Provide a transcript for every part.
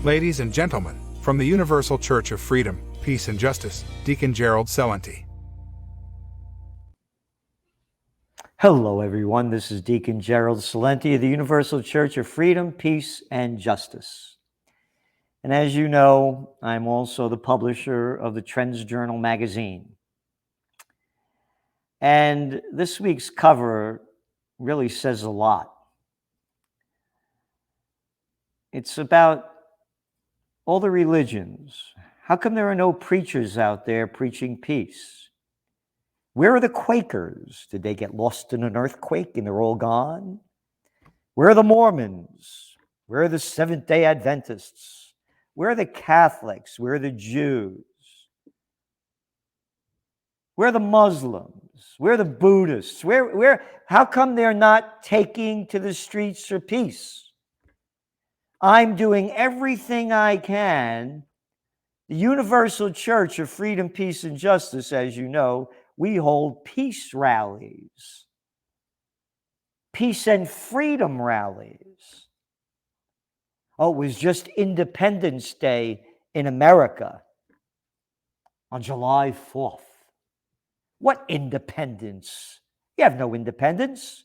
Ladies and gentlemen, from the Universal Church of Freedom, Peace and Justice, Deacon Gerald Celente. Hello, everyone. This is Deacon Gerald Celente of the Universal Church of Freedom, Peace and Justice. And as you know, I'm also the publisher of the Trends Journal magazine. And this week's cover really says a lot. It's about all the religions. How come there are no preachers out there preaching peace? Where are the Quakers? Did they get lost in an earthquake and they're all gone? Where are the Mormons? Where are the Seventh-day Adventists? Where are the Catholics? Where are the Jews? Where are the Muslims? Where are the Buddhists? How come they're not taking to the streets for peace? I'm doing everything I can. The Universal Church of Freedom, Peace, and Justice, as you know, we hold peace rallies, peace and freedom rallies. Oh, it was just Independence Day in America on July 4th. What independence? You have no independence.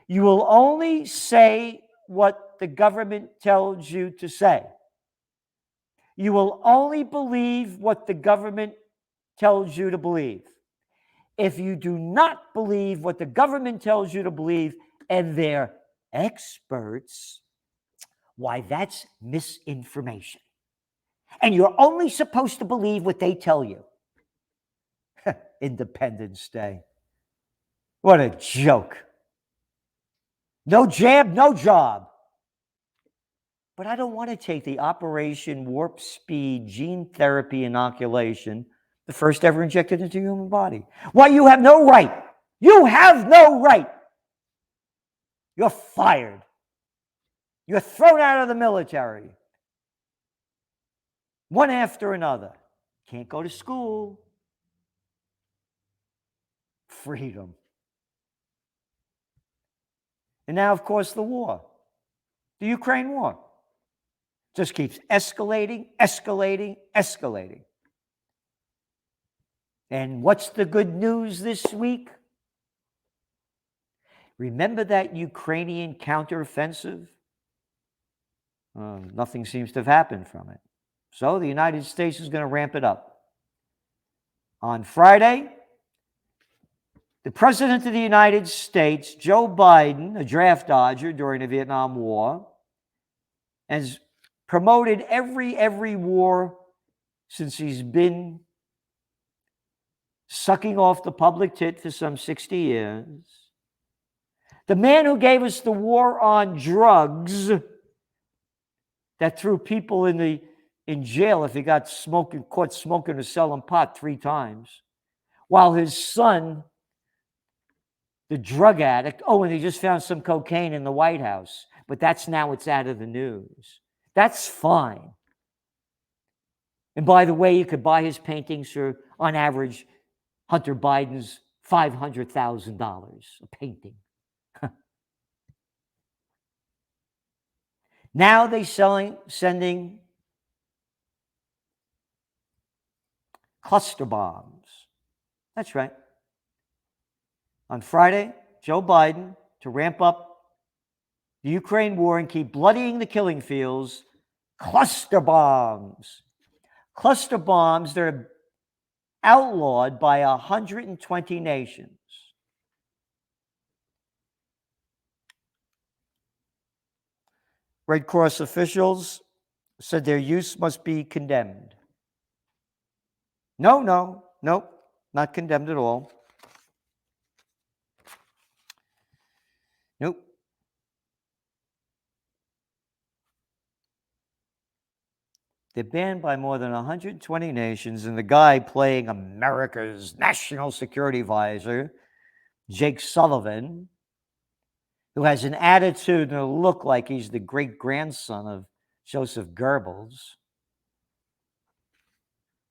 You will only say what the government tells you to say. You will only believe what the government tells you to believe. If you do not believe what the government tells you to believe, and they're experts, why, that's misinformation. And you're only supposed to believe what they tell you. Independence Day. What a joke. No jab, no job. But I don't want to take the Operation Warp Speed gene therapy inoculation, the first ever injected into the human body. Why, you have no right. You have no right. You're fired. You're thrown out of the military. One after another. Can't go to school. Freedom. And now, of course, the war. The Ukraine war. Just keeps escalating, escalating, escalating. And what's the good news this week? Remember that Ukrainian counteroffensive? Nothing seems to have happened from it. So the United States is going to ramp it up. On Friday, the President of the United States, Joe Biden, a draft dodger during the Vietnam War, has promoted every war since he's been sucking off the public tit for some 60 years. The man who gave us the war on drugs that threw people in jail if he got caught smoking or selling pot 3 times, while his son, the drug addict, and they just found some cocaine in the White House, but it's out of the news. That's fine. And by the way, you could buy his paintings for, on average, Hunter Biden's $500,000 a painting. Now they're sending cluster bombs. That's right. On Friday, Joe Biden, to ramp up the Ukraine war and keep bloodying the killing fields, cluster bombs. Cluster bombs that are outlawed by 120 nations. Red Cross officials said their use must be condemned. Nope, not condemned at all. Nope. They're banned by more than 120 nations, and the guy playing America's national security advisor, Jake Sullivan, who has an attitude and a look like he's the great-grandson of Joseph Goebbels,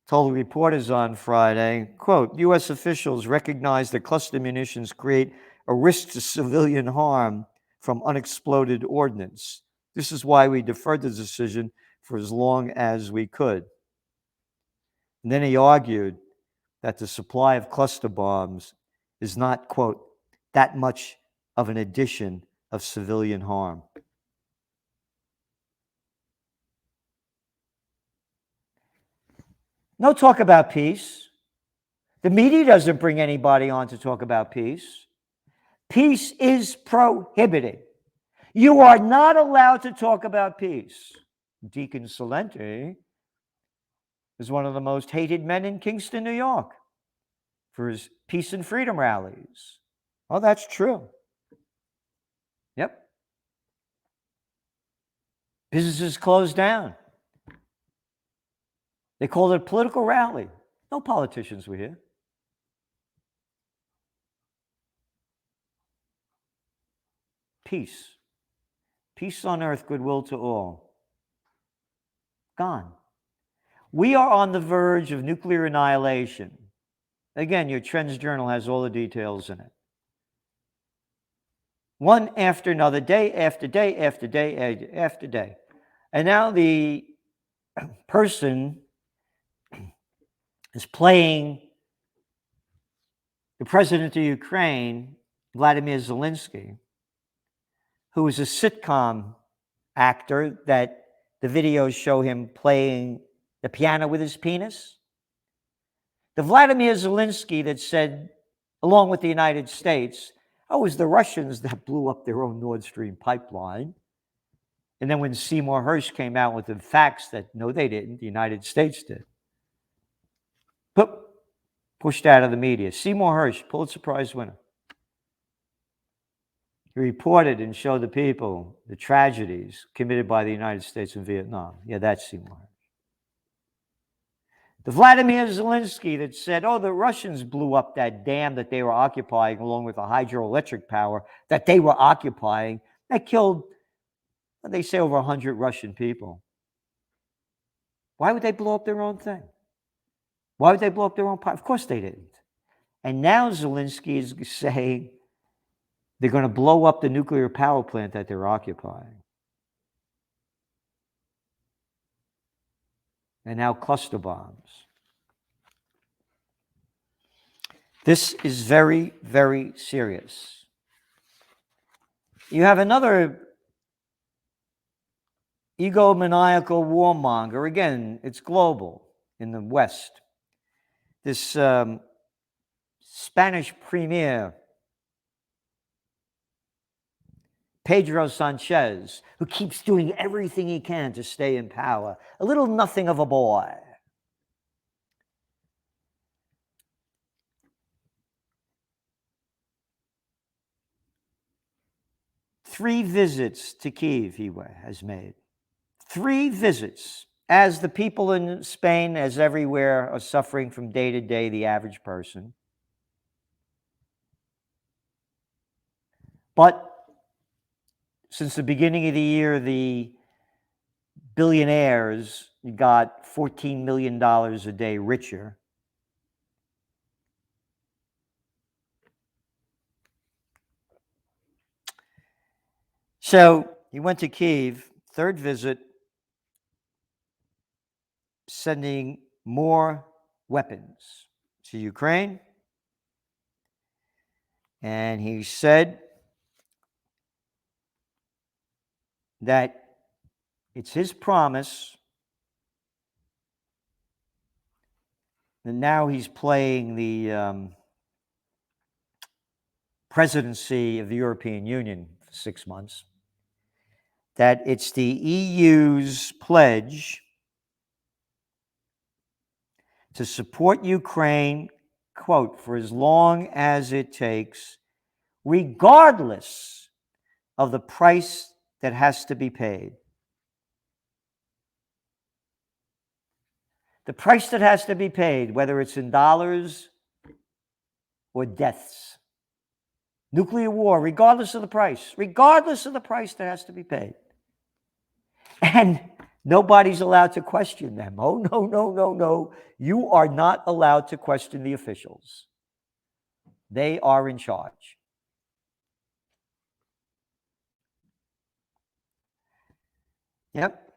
told reporters on Friday, quote, U.S. officials recognize that cluster munitions create a risk to civilian harm from unexploded ordnance. This is why we deferred the decision for as long as we could. And then he argued that the supply of cluster bombs is not, quote, that much of an addition of civilian harm. No talk about peace. The media doesn't bring anybody on to talk about peace. Peace is prohibited. You are not allowed to talk about peace. Deacon Salenti is one of the most hated men in Kingston, New York, for his peace and freedom rallies. Oh, that's true. Yep. Businesses closed down. They called it a political rally. No politicians were here. Peace. Peace on earth, goodwill to all. Gone. We are on the verge of nuclear annihilation. Again, your Trends Journal has all the details in it. One after another, day after day after day after day. And now the person is playing the president of Ukraine, Vladimir Zelensky, who is a sitcom actor that the videos show him playing the piano with his penis. The Vladimir Zelensky that said, along with the United States, oh, it was the Russians that blew up their own Nord Stream pipeline. And then when Seymour Hersh came out with the facts that, no, they didn't, the United States did. Pushed out of the media. Seymour Hersh, Pulitzer Prize winner. He reported and showed the people the tragedies committed by the United States in Vietnam. Yeah, that's Seymour Hersh. The Vladimir Zelensky that said, oh, the Russians blew up that dam that they were occupying along with the hydroelectric power that they were occupying. That killed, they say, over 100 Russian people. Why would they blow up their own thing? Why would they blow up their own pipe? Of course they didn't. And now Zelensky is saying they're going to blow up the nuclear power plant that they're occupying. And now cluster bombs. This is very, very serious. You have another egomaniacal warmonger. Again, it's global in the West. This Spanish premier, Pedro Sanchez, who keeps doing everything he can to stay in power. A little nothing of a boy. Three visits to Kyiv he has made. 3 visits. As the people in Spain, as everywhere, are suffering from day to day, the average person. But since the beginning of the year, the billionaires got $14 million a day richer. So he went to Kyiv, 3rd visit, sending more weapons to Ukraine. And he said that it's his promise that now he's playing the presidency of the European Union for 6 months, that it's the EU's pledge to support Ukraine, quote, for as long as it takes, regardless of the price that has to be paid. The price that has to be paid, whether it's in dollars or deaths. Nuclear war, regardless of the price that has to be paid. And nobody's allowed to question them. Oh, no, no, no, no. You are not allowed to question the officials. They are in charge. Yep.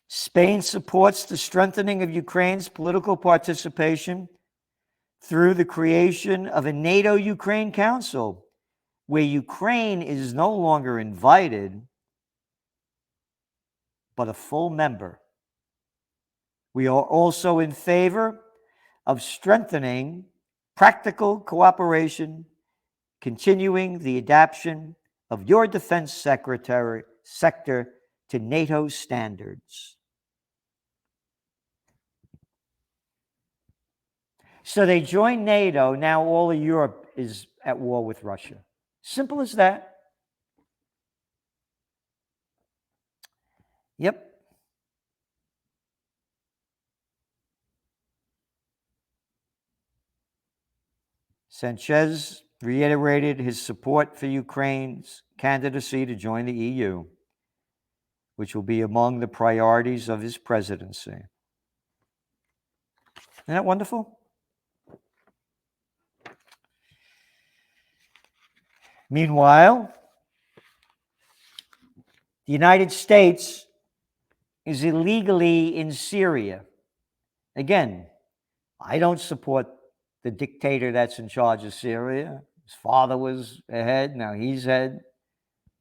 Spain supports the strengthening of Ukraine's political participation through the creation of a NATO-Ukraine Council, where Ukraine is no longer invited, but a full member. We are also in favor of strengthening practical cooperation, continuing the adaptation of your defense sector to NATO standards. So they joined NATO. Now all of Europe is at war with Russia. Simple as that. Yep. Sanchez reiterated his support for Ukraine's candidacy to join the EU, which will be among the priorities of his presidency. Isn't that wonderful? Meanwhile, the United States is illegally in Syria. Again, I don't support the dictator that's in charge of Syria. His father was ahead, now he's head.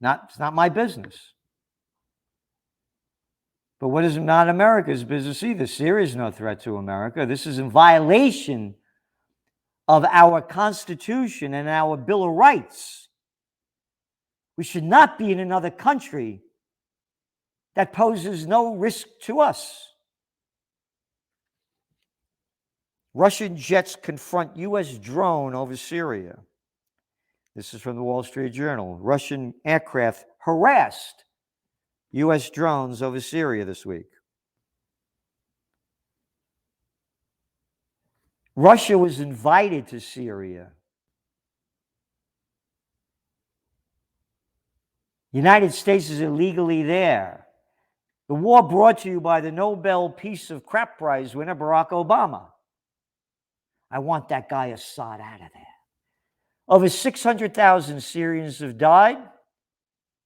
It's not my business. But what is not America's business either? Syria is no threat to America. This is in violation of our Constitution and our Bill of Rights. We should not be in another country that poses no risk to us. Russian jets confront U.S. drone over Syria. This is from the Wall Street Journal. Russian aircraft harassed U.S. drones over Syria this week. Russia was invited to Syria. The United States is illegally there. The war brought to you by the Nobel Peace of Crap Prize winner, Barack Obama. I want that guy Assad out of there. Over 600,000 Syrians have died,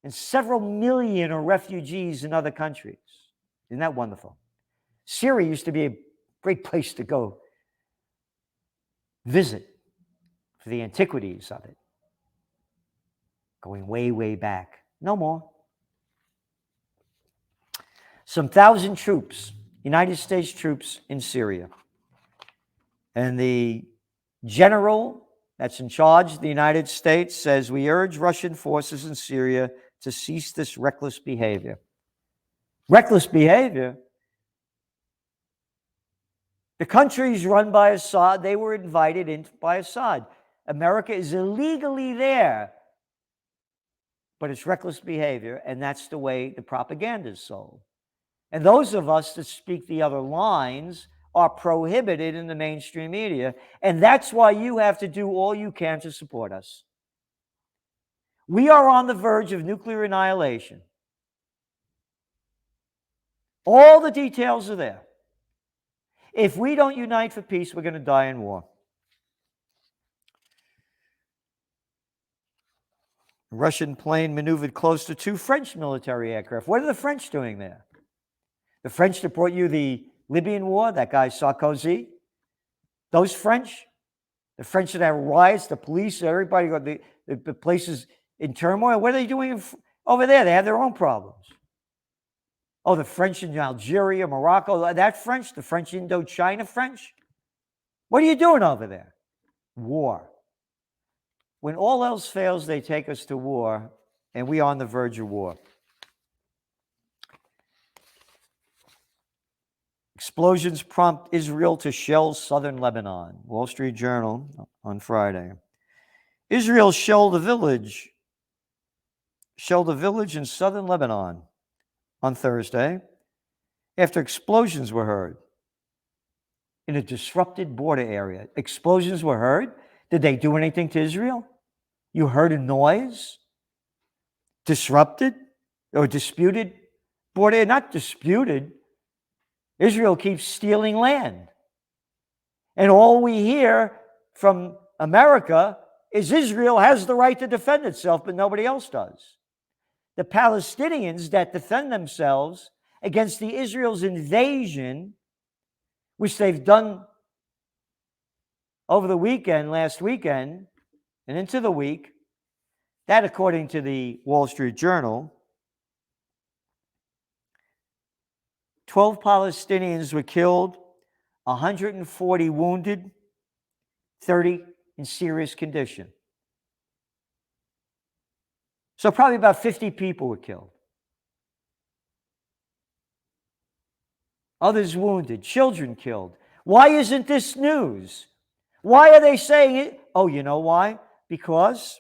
and several million are refugees in other countries. Isn't that wonderful? Syria used to be a great place to go visit for the antiquities of it. Going way, way back. No more. Some 1,000 troops, United States troops in Syria. And the general that's in charge of the United States says, we urge Russian forces in Syria to cease this reckless behavior. Reckless behavior? The country is run by Assad. They were invited in by Assad. America is illegally there. But it's reckless behavior, and that's the way the propaganda is sold. And those of us that speak the other lines are prohibited in the mainstream media, and that's why you have to do all you can to support us. We are on the verge of nuclear annihilation. All the details are there. If we don't unite for peace, we're going to die in war. A Russian plane maneuvered close to 2 French military aircraft. What are the French doing there? The French that brought you the Libyan war, that guy Sarkozy, those French, the French that have riots, the police, everybody, the places in turmoil. What are they doing over there? They have their own problems. Oh, the French in Algeria, Morocco, that French, the French Indochina French. What are you doing over there? War. When all else fails, they take us to war, and we are on the verge of war. Explosions prompt Israel to shell southern Lebanon. Wall Street Journal on Friday. Israel shelled a village in southern Lebanon on Thursday after explosions were heard in a disrupted border area. Explosions were heard? Did they do anything to Israel? You heard a noise? Disrupted or disputed border? Not disputed. Israel keeps stealing land. And all we hear from America is Israel has the right to defend itself, but nobody else does. The Palestinians that defend themselves against the Israel's invasion, which they've done over the weekend, last weekend, and into the week, that according to the Wall Street Journal, 12 Palestinians were killed, 140 wounded, 30 in serious condition. So probably about 50 people were killed. Others wounded, children killed. Why isn't this news? Why are they saying it? Oh, you know why? Because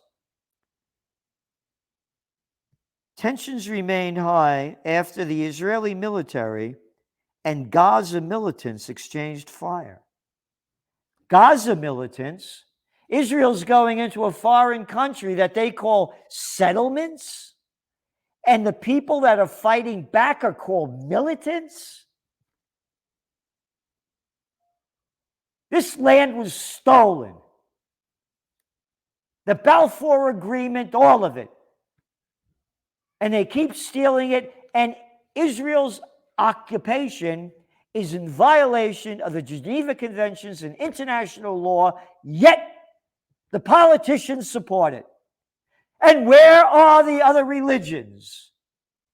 tensions remained high after the Israeli military and Gaza militants exchanged fire. Gaza militants, Israel's going into a foreign country that they call settlements, and the people that are fighting back are called militants. This land was stolen. The Balfour Agreement, all of it. And they keep stealing it, and Israel's occupation is in violation of the Geneva Conventions and international law, yet the politicians support it. And where are the other religions,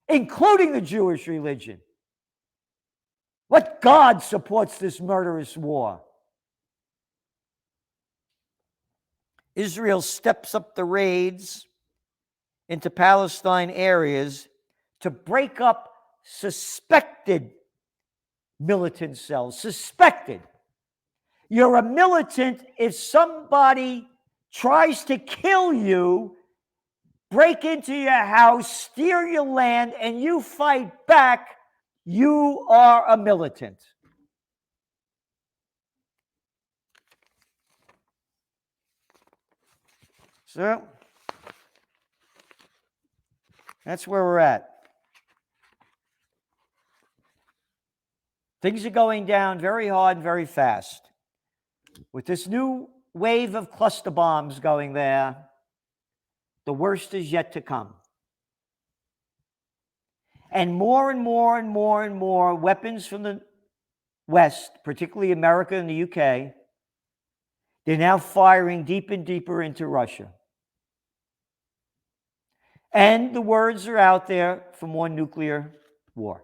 including the Jewish religion? What God supports this murderous war? Israel steps up the raids into Palestine areas to break up suspected militant cells. Suspected. You're a militant if somebody tries to kill you, break into your house, steal your land, and you fight back, you are a militant. So, that's where we're at. Things are going down very hard and very fast. With this new wave of cluster bombs going there, the worst is yet to come. And more and more and more and more weapons from the West, particularly America and the UK, they're now firing deep and deeper into Russia. And the words are out there for more nuclear war.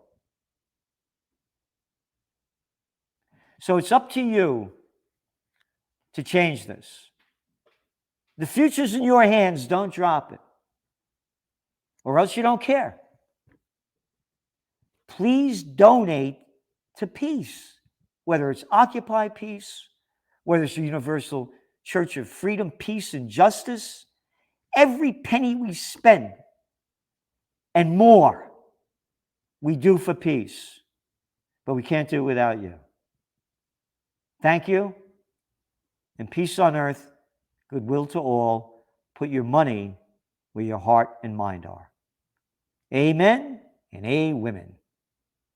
So it's up to you to change this. The future's in your hands. Don't drop it. Or else you don't care. Please donate to peace, whether it's Occupy Peace, whether it's the Universal Church of Freedom, Peace, and Justice. Every penny we spend and more we do for peace, but we can't do it without you. Thank you, and peace on earth, goodwill to all. Put your money where your heart and mind are. Amen and amen.